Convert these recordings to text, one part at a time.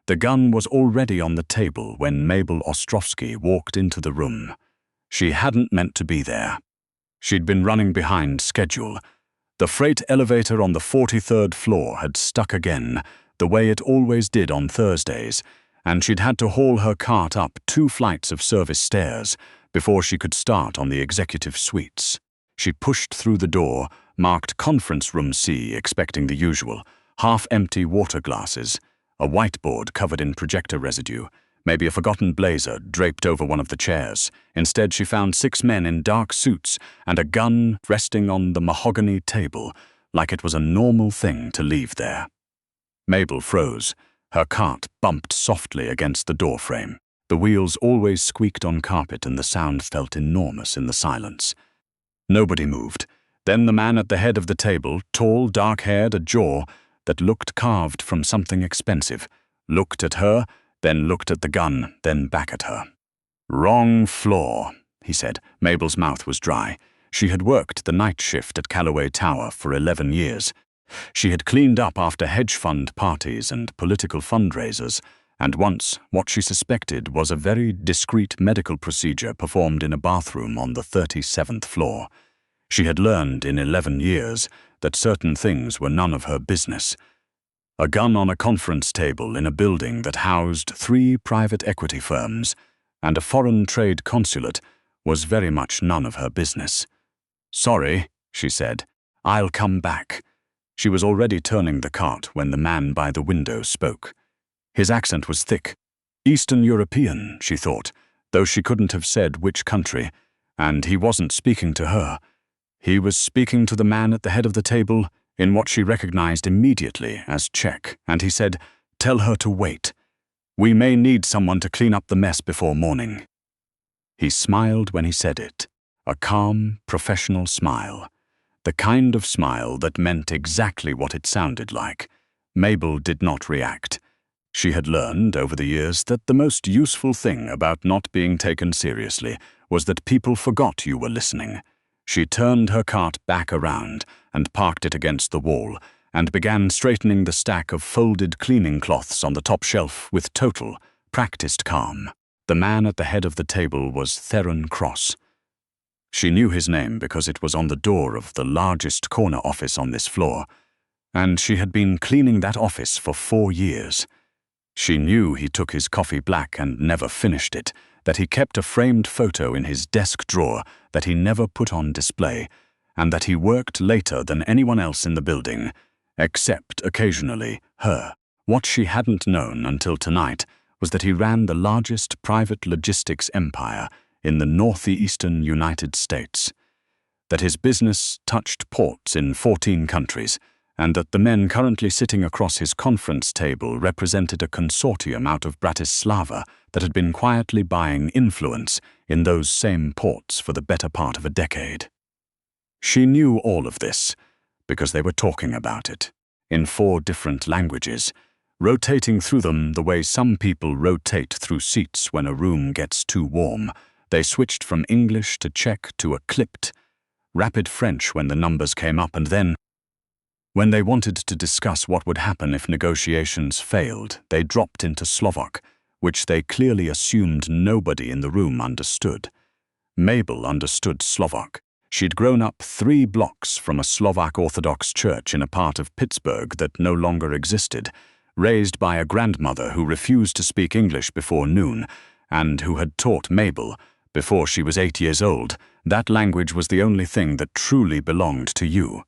The gun was already on the table when Mabel Ostrowski walked into the room. She hadn't meant to be there. She'd been running behind schedule. The freight elevator on the 43rd floor had stuck again, the way it always did on Thursdays, and she'd had to haul her cart up 2 flights of service stairs before she could start on the executive suites. She pushed through the door, marked Conference Room C, expecting the usual: half-empty water glasses, a whiteboard covered in projector residue, maybe a forgotten blazer draped over one of the chairs. Instead, she found 6 men in dark suits and a gun resting on the mahogany table, like it was a normal thing to leave there. Mabel froze. Her cart bumped softly against the doorframe. The wheels always squeaked on carpet and the sound felt enormous in the silence. Nobody moved. Then the man at the head of the table, tall, dark-haired, a jaw that looked carved from something expensive, looked at her, then looked at the gun, then back at her. "Wrong floor," he said. Mabel's mouth was dry. She had worked the night shift at Callaway Tower for 11 years. She had cleaned up after hedge fund parties and political fundraisers, and once what she suspected was a very discreet medical procedure performed in a bathroom on the 37th floor. She had learned in 11 years that certain things were none of her business. A gun on a conference table in a building that housed 3 private equity firms and a foreign trade consulate was very much none of her business. "Sorry," she said. "I'll come back." She was already turning the cart when the man by the window spoke. His accent was thick. Eastern European, she thought, though she couldn't have said which country, and he wasn't speaking to her. He was speaking to the man at the head of the table in what she recognized immediately as Czech, and he said, "Tell her to wait. We may need someone to clean up the mess before morning." He smiled when he said it, a calm, professional smile. The kind of smile that meant exactly what it sounded like. Mabel did not react. She had learned over the years that the most useful thing about not being taken seriously was that people forgot you were listening. She turned her cart back around and parked it against the wall and began straightening the stack of folded cleaning cloths on the top shelf with total, practiced calm. The man at the head of the table was Theron Cross. She knew his name because it was on the door of the largest corner office on this floor, and she had been cleaning that office for 4 years. She knew he took his coffee black and never finished it, that he kept a framed photo in his desk drawer that he never put on display, and that he worked later than anyone else in the building, except occasionally her. What she hadn't known until tonight was that he ran the largest private logistics empire in the northeastern United States, that his business touched ports in 14 countries, and that the men currently sitting across his conference table represented a consortium out of Bratislava that had been quietly buying influence in those same ports for the better part of a decade. She knew all of this because they were talking about it, in 4 different languages, rotating through them the way some people rotate through seats when a room gets too warm. They switched from English to Czech to a clipped, rapid French when the numbers came up, and then, when they wanted to discuss what would happen if negotiations failed, they dropped into Slovak, which they clearly assumed nobody in the room understood. Mabel understood Slovak. She'd grown up 3 blocks from a Slovak Orthodox church in a part of Pittsburgh that no longer existed, raised by a grandmother who refused to speak English before noon, and who had taught Mabel, before she was 8 years old, that language was the only thing that truly belonged to you.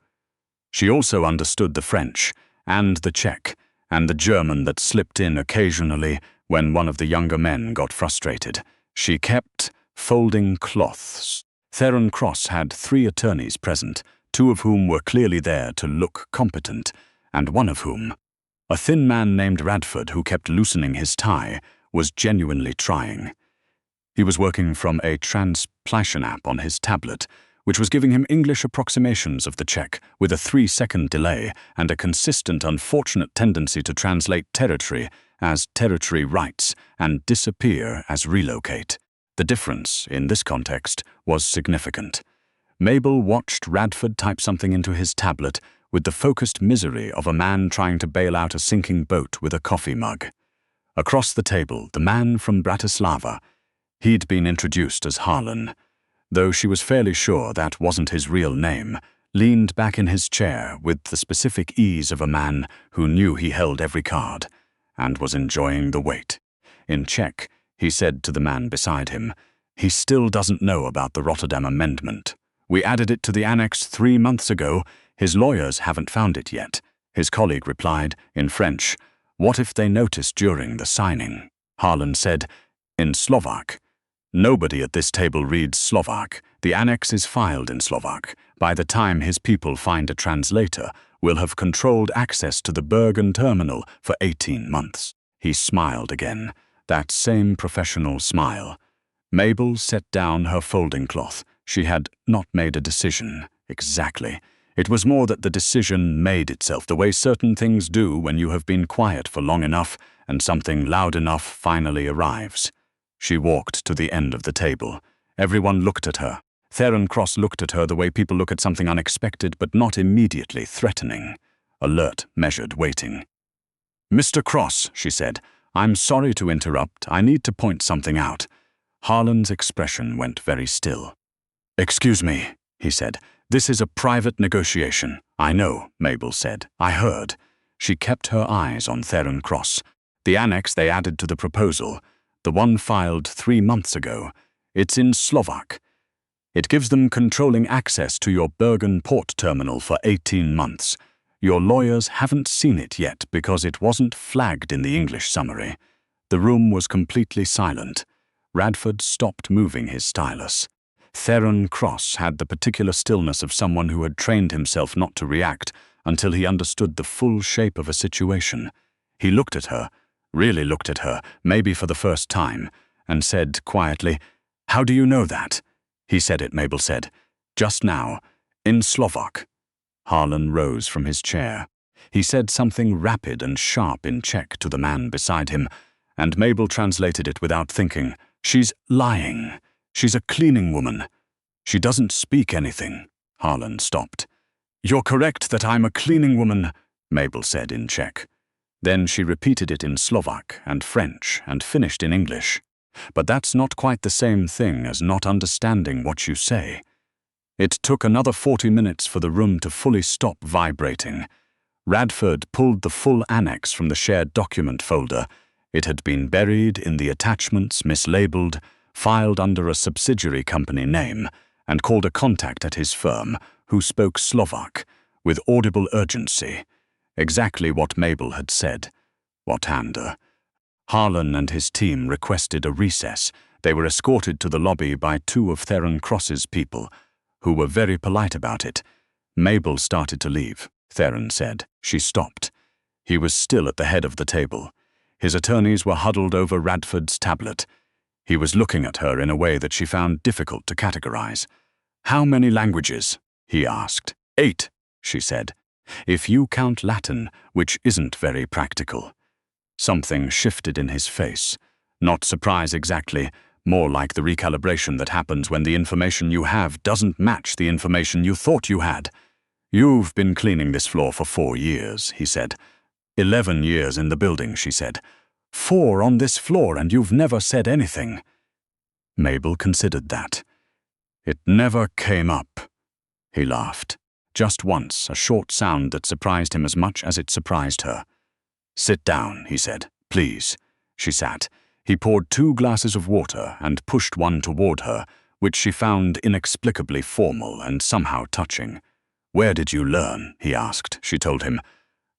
She also understood the French, and the Czech, and the German that slipped in occasionally when one of the younger men got frustrated. She kept folding cloths. Theron Cross had 3 attorneys present, 2 of whom were clearly there to look competent, and one of whom, a thin man named Radford who kept loosening his tie, was genuinely trying. He was working from a translation app on his tablet, which was giving him English approximations of the Czech with a 3-second delay and a consistent unfortunate tendency to translate territory as territory rights and disappear as relocate. The difference, in this context, was significant. Mabel watched Radford type something into his tablet with the focused misery of a man trying to bail out a sinking boat with a coffee mug. Across the table, the man from Bratislava. He'd been introduced as Harlan, though she was fairly sure that wasn't his real name, leaned back in his chair with the specific ease of a man who knew he held every card and was enjoying the wait. In Czech, he said to the man beside him, "He still doesn't know about the Rotterdam Amendment. We added it to the annex 3 months ago. His lawyers haven't found it yet." His colleague replied, in French, "What if they noticed during the signing?" Harlan said, in Slovak, "Nobody at this table reads Slovak. The annex is filed in Slovak. By the time his people find a translator, we'll have controlled access to the Bergen terminal for 18 months. He smiled again, that same professional smile. Mabel set down her folding cloth. She had not made a decision, exactly. It was more that the decision made itself, the way certain things do when you have been quiet for long enough and something loud enough finally arrives. She walked to the end of the table. Everyone looked at her. Theron Cross looked at her the way people look at something unexpected but not immediately threatening. Alert, measured, waiting. "Mr. Cross," she said, "I'm sorry to interrupt. I need to point something out." Harlan's expression went very still. "Excuse me," he said. "This is a private negotiation." "I know," Mabel said. "I heard." She kept her eyes on Theron Cross. "The annex they added to the proposal, the one filed 3 months ago, it's in Slovak. It gives them controlling access to your Bergen port terminal for 18 months. Your lawyers haven't seen it yet because it wasn't flagged in the English summary." The room was completely silent. Radford stopped moving his stylus. Theron Cross had the particular stillness of someone who had trained himself not to react until he understood the full shape of a situation. He looked at her, really looked at her, maybe for the first time, and said quietly, "How do you know that?" "He said it," Mabel said. "Just now, in Slovak." Harlan rose from his chair. He said something rapid and sharp in Czech to the man beside him, and Mabel translated it without thinking. "She's lying. She's a cleaning woman. She doesn't speak anything." Harlan stopped. "You're correct that I'm a cleaning woman," Mabel said in Czech. Then she repeated it in Slovak and French and finished in English. "But that's not quite the same thing as not understanding what you say." It took another 40 minutes for the room to fully stop vibrating. Radford pulled the full annex from the shared document folder. It had been buried in the attachments, mislabeled, filed under a subsidiary company name, and called a contact at his firm, who spoke Slovak, with audible urgency. Exactly what Mabel had said. Watander. Harlan and his team requested a recess. They were escorted to the lobby by 2 of Theron Cross's people, who were very polite about it. Mabel started to leave, Theron said. She stopped. He was still at the head of the table. His attorneys were huddled over Radford's tablet. He was looking at her in a way that she found difficult to categorize. "How many languages?" he asked. 8, she said. "If you count Latin, which isn't very practical." Something shifted in his face. Not surprise exactly, more like the recalibration that happens when the information you have doesn't match the information you thought you had. "You've been cleaning this floor for 4 years, he said. 11 years in the building, she said. 4 on this floor and you've never said anything." Mabel considered that. "It never came up." He laughed. Just once, a short sound that surprised him as much as it surprised her. "Sit down," he said. "Please." She sat. He poured 2 glasses of water and pushed one toward her, which she found inexplicably formal and somehow touching. "Where did you learn?" he asked. She told him.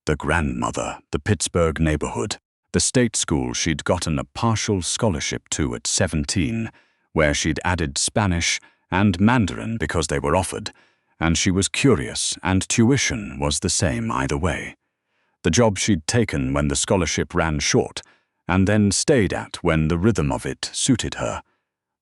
"The grandmother, the Pittsburgh neighborhood. The state school she'd gotten a partial scholarship to at 17, where she'd added Spanish and Mandarin because they were offered, and she was curious, and tuition was the same either way. The job she'd taken when the scholarship ran short, and then stayed at when the rhythm of it suited her.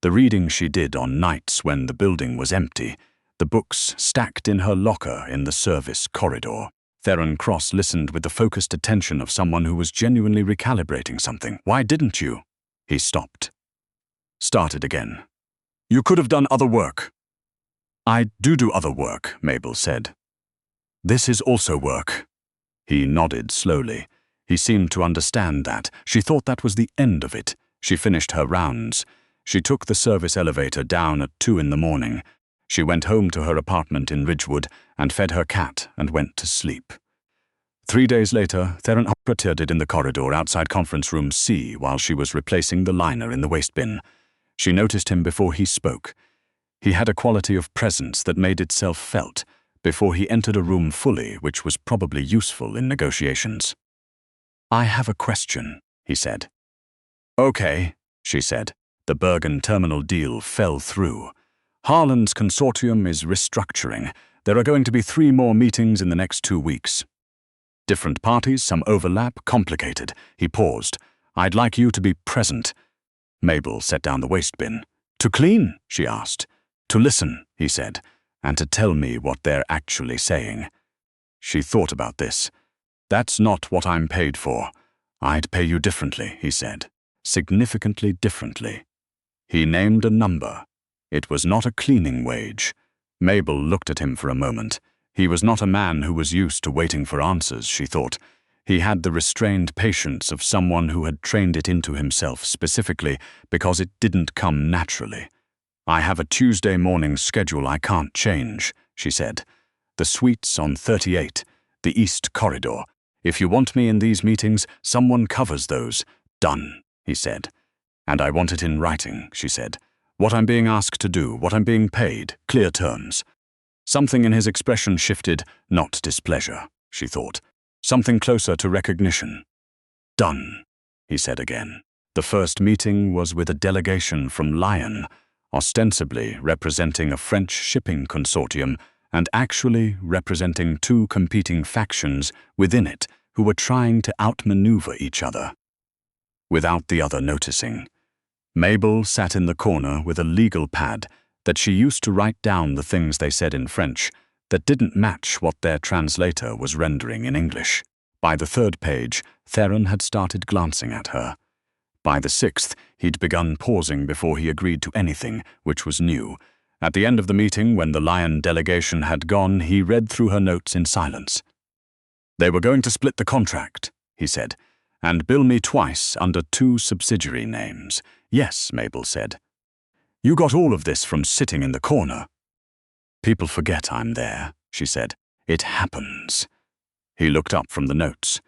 The reading she did on nights when the building was empty, the books stacked in her locker in the service corridor." Theron Cross listened with the focused attention of someone who was genuinely recalibrating something. "Why didn't you?" He stopped. Started again. "You could have done other work." "I do other work," Mabel said. "This is also work." He nodded slowly. He seemed to understand that. She thought that was the end of it. She finished her rounds. She took the service elevator down at 2 in the morning. She went home to her apartment in Ridgewood and fed her cat and went to sleep. 3 days later, Theron appeared in the corridor outside conference room C while she was replacing the liner in the waste bin. She noticed him before he spoke. He had a quality of presence that made itself felt before he entered a room fully, which was probably useful in negotiations. "I have a question," he said. "Okay," she said. The Bergen terminal deal fell through. Harlan's consortium is restructuring. There are going to be 3 more meetings in the next 2 weeks. Different parties, some overlap, complicated. He paused. "I'd like you to be present." Mabel set down the waste bin. "To clean?" she asked. "To listen," he said, "and to tell me what they're actually saying." She thought about this. "That's not what I'm paid for. I'd pay you differently," he said. "Significantly differently." He named a number. It was not a cleaning wage. Mabel looked at him for a moment. He was not a man who was used to waiting for answers, she thought. He had the restrained patience of someone who had trained it into himself specifically because it didn't come naturally. "I have a Tuesday morning schedule I can't change," she said. "The suites on 38, the East Corridor. If you want me in these meetings, someone covers those." "Done," he said. "And I want it in writing," she said. "What I'm being asked to do, what I'm being paid, clear terms." Something in his expression shifted, not displeasure, she thought. Something closer to recognition. "Done," he said again. The first meeting was with a delegation from Lyon, ostensibly representing a French shipping consortium and actually representing 2 competing factions within it who were trying to outmaneuver each other. Without the other noticing, Mabel sat in the corner with a legal pad that she used to write down the things they said in French that didn't match what their translator was rendering in English. By the 3rd page, Theron had started glancing at her. By the 6th, he'd begun pausing before he agreed to anything, which was new. At the end of the meeting, when the Lyon delegation had gone, he read through her notes in silence. "They were going to split the contract," he said, "and bill me twice under 2 subsidiary names." "Yes," Mabel said. "You got all of this from sitting in the corner." "People forget I'm there," she said. "It happens." He looked up from the notes.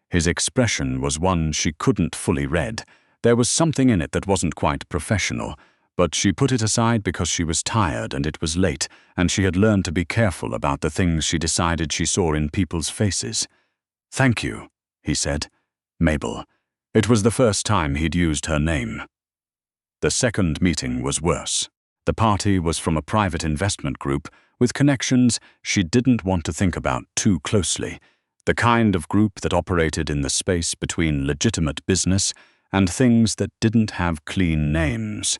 His expression was one she couldn't fully read. There was something in it that wasn't quite professional, but she put it aside because she was tired and it was late, and she had learned to be careful about the things she decided she saw in people's faces. "Thank you," he said. "Mabel." It was the first time he'd used her name. The second meeting was worse. The party was from a private investment group with connections she didn't want to think about too closely, the kind of group that operated in the space between legitimate business and things that didn't have clean names.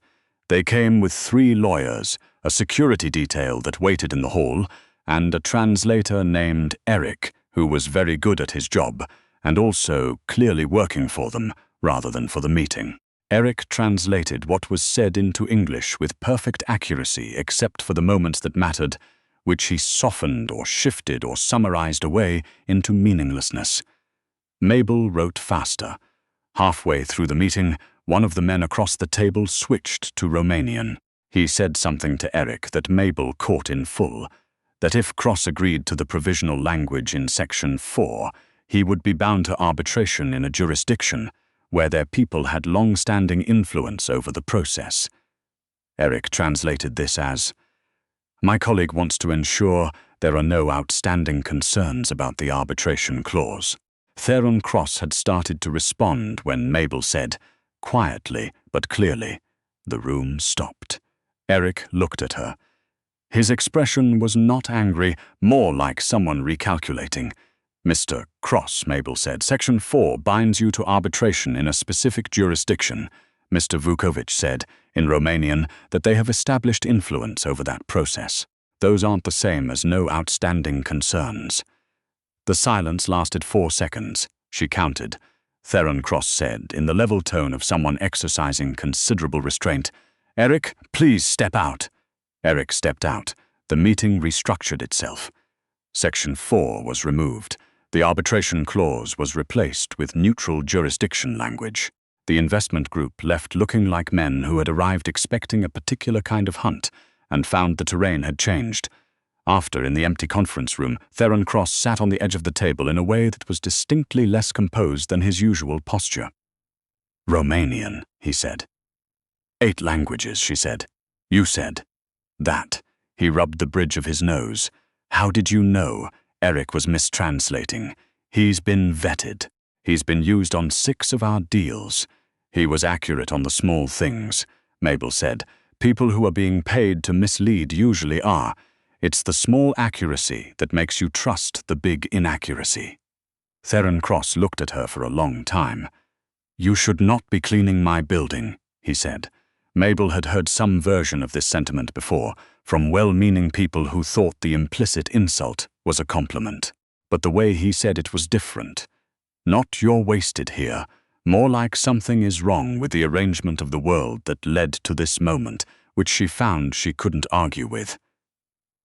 They came with 3 lawyers, a security detail that waited in the hall, and a translator named Eric, who was very good at his job, and also clearly working for them rather than for the meeting. Eric translated what was said into English with perfect accuracy except for the moments that mattered, which he softened or shifted or summarized away into meaninglessness. Mabel wrote faster. Halfway through the meeting, one of the men across the table switched to Romanian. He said something to Eric that Mabel caught in full, that if Cross agreed to the provisional language in Section 4, he would be bound to arbitration in a jurisdiction where their people had long-standing influence over the process. Eric translated this as, "My colleague wants to ensure there are no outstanding concerns about the arbitration clause." Theron Cross had started to respond when Mabel said, quietly but clearly. The room stopped. Eric looked at her. His expression was not angry, more like someone recalculating. "Mr. Cross," Mabel said, "Section 4 binds you to arbitration in a specific jurisdiction." Mr. Vukovic said, in Romanian, that they have established influence over that process. Those aren't the same as no outstanding concerns. The silence lasted 4 seconds. She counted. Theron Cross said, in the level tone of someone exercising considerable restraint, "Eric, please step out." Eric stepped out. The meeting restructured itself. Section 4 was removed. The arbitration clause was replaced with neutral jurisdiction language. The investment group left looking like men who had arrived expecting a particular kind of hunt and found the terrain had changed. After, in the empty conference room, Theron Cross sat on the edge of the table in a way that was distinctly less composed than his usual posture. "Romanian," he said. "8 languages," she said. "You said." "That." He rubbed the bridge of his nose. "How did you know?" Eric was mistranslating. "He's been vetted. He's been used on 6 of our deals." "He was accurate on the small things," Mabel said. "People who are being paid to mislead usually are. It's the small accuracy that makes you trust the big inaccuracy." Theron Cross looked at her for a long time. "You should not be cleaning my building," he said. Mabel had heard some version of this sentiment before, from well-meaning people who thought the implicit insult was a compliment. But the way he said it was different. "Not you're wasted here. More like something is wrong with the arrangement of the world that led to this moment, which she found she couldn't argue with."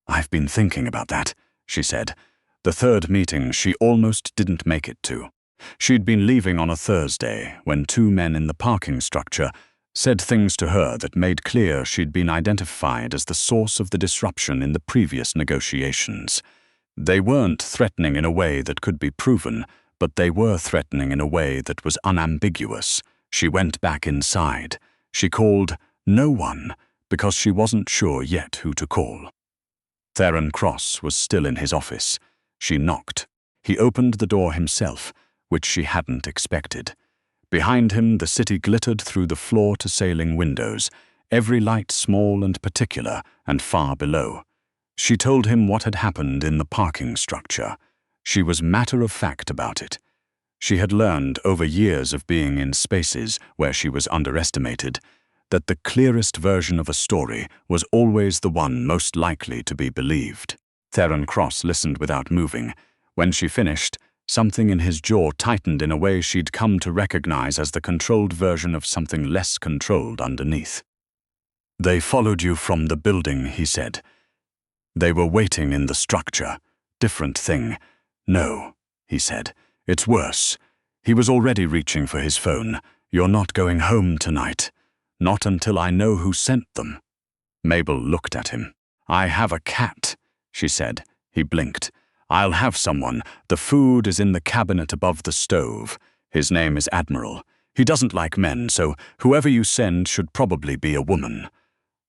"I've been thinking about that," she said. The 3rd meeting she almost didn't make it to. She'd been leaving on a Thursday when 2 men in the parking structure said things to her that made clear she'd been identified as the source of the disruption in the previous negotiations. They weren't threatening in a way that could be proven, but they were threatening in a way that was unambiguous. She went back inside. She called no one because she wasn't sure yet who to call. Theron Cross was still in his office. She knocked. He opened the door himself, which she hadn't expected. Behind him, the city glittered through the floor-to-ceiling windows, every light small and particular, and far below. She told him what had happened in the parking structure. She was matter-of-fact about it. She had learned over years of being in spaces where she was underestimated that the clearest version of a story was always the one most likely to be believed. Theron Cross listened without moving. When she finished, something in his jaw tightened in a way she'd come to recognize as the controlled version of something less controlled underneath. "They followed you from the building," he said. "They were waiting in the structure. Different thing." "No," he said. "It's worse. He was already reaching for his phone. You're not going home tonight. Not until I know who sent them." Mabel looked at him. "I have a cat," she said. He blinked. "I'll have someone. The food is in the cabinet above the stove. His name is Admiral. He doesn't like men, so whoever you send should probably be a woman."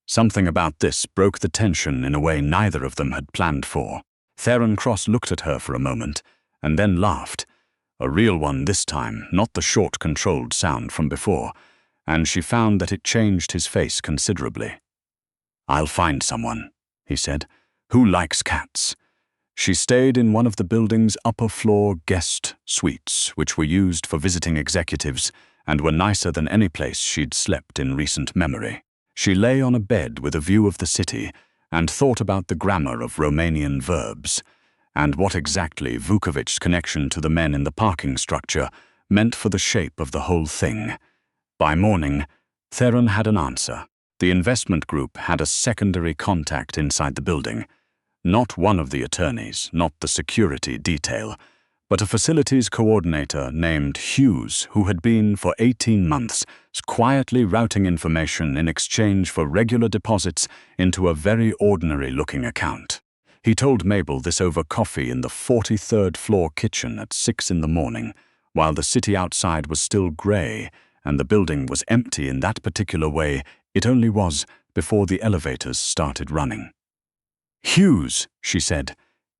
Something about this broke the tension in a way neither of them had planned for. Theron Cross looked at her for a moment, and then laughed. A real one this time, not the short, controlled sound from before, and she found that it changed his face considerably. "I'll find someone," he said. "Who likes cats?" She stayed in one of the building's upper-floor guest suites, which were used for visiting executives and were nicer than any place she'd slept in recent memory. She lay on a bed with a view of the city and thought about the grammar of Romanian verbs and what exactly Vukovic's connection to the men in the parking structure meant for the shape of the whole thing. By morning, Theron had an answer. The investment group had a secondary contact inside the building. Not one of the attorneys, not the security detail, but a facilities coordinator named Hughes who had been for 18 months quietly routing information in exchange for regular deposits into a very ordinary-looking account. He told Mabel this over coffee in the 43rd floor kitchen at 6 in the morning, while the city outside was still grey and the building was empty in that particular way it only was before the elevators started running. "Hughes," she said.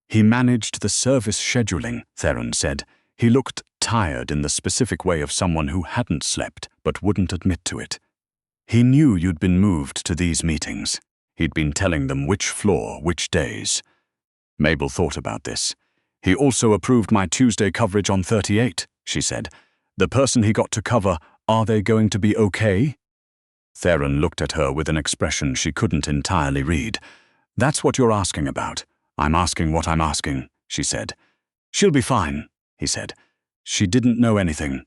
"He managed the service scheduling," Theron said. He looked tired in the specific way of someone who hadn't slept but wouldn't admit to it. "He knew you'd been moved to these meetings. He'd been telling them which floor, which days." Mabel thought about this. "He also approved my Tuesday coverage on 38, she said. "The person he got to cover, are they going to be okay?" Theron looked at her with an expression she couldn't entirely read. "That's what you're asking about. I'm asking what I'm asking," she said. "She'll be fine," he said. "She didn't know anything."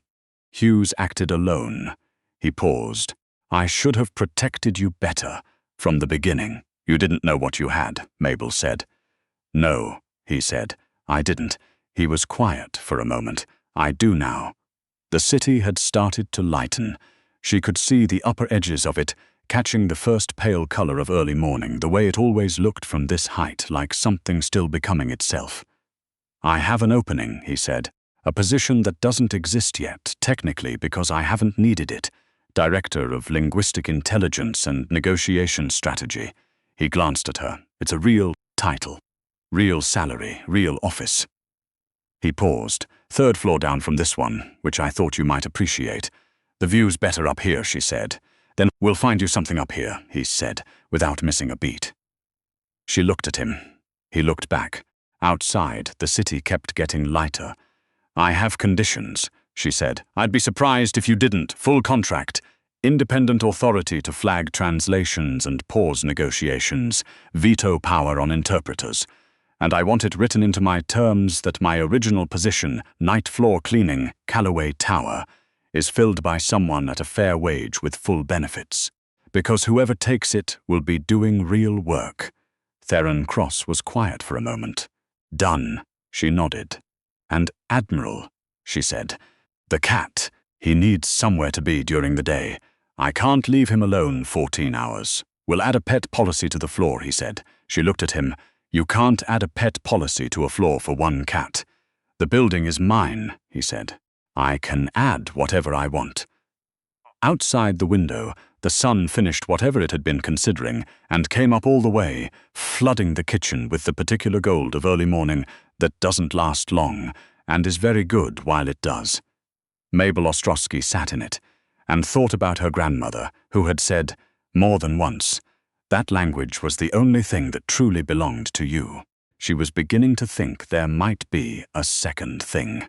Hughes acted alone. He paused. "I should have protected you better from the beginning." "You didn't know what you had," Mabel said. "No," he said. "I didn't. He was quiet for a moment. I do now. The city had started to lighten. She could see the upper edges of it, catching the first pale color of early morning, the way it always looked from this height, like something still becoming itself. I have an opening, he said. A position that doesn't exist yet, technically, because I haven't needed it. Director of Linguistic Intelligence and Negotiation Strategy. He glanced at her. It's a real title. Real salary, real office. He paused. Third floor down from this one, which I thought you might appreciate. The view's better up here, she said. Then we'll find you something up here, he said, without missing a beat. She looked at him. He looked back. Outside, the city kept getting lighter. I have conditions, she said. I'd be surprised if you didn't. Full contract. Independent authority to flag translations and pause negotiations. Veto power on interpreters. And I want it written into my terms that my original position, night floor cleaning, Callaway Tower, is filled by someone at a fair wage with full benefits. Because whoever takes it will be doing real work. Theron Cross was quiet for a moment. Done, she nodded. And Admiral, she said. The cat. He needs somewhere to be during the day. I can't leave him alone 14 hours. We'll add a pet policy to the floor, he said. She looked at him. You can't add a pet policy to a floor for one cat. The building is mine, he said. I can add whatever I want. Outside the window, the sun finished whatever it had been considering and came up all the way, flooding the kitchen with the particular gold of early morning that doesn't last long and is very good while it does. Mabel Ostrowski sat in it and thought about her grandmother, who had said, more than once, that language was the only thing that truly belonged to you. She was beginning to think there might be a second thing.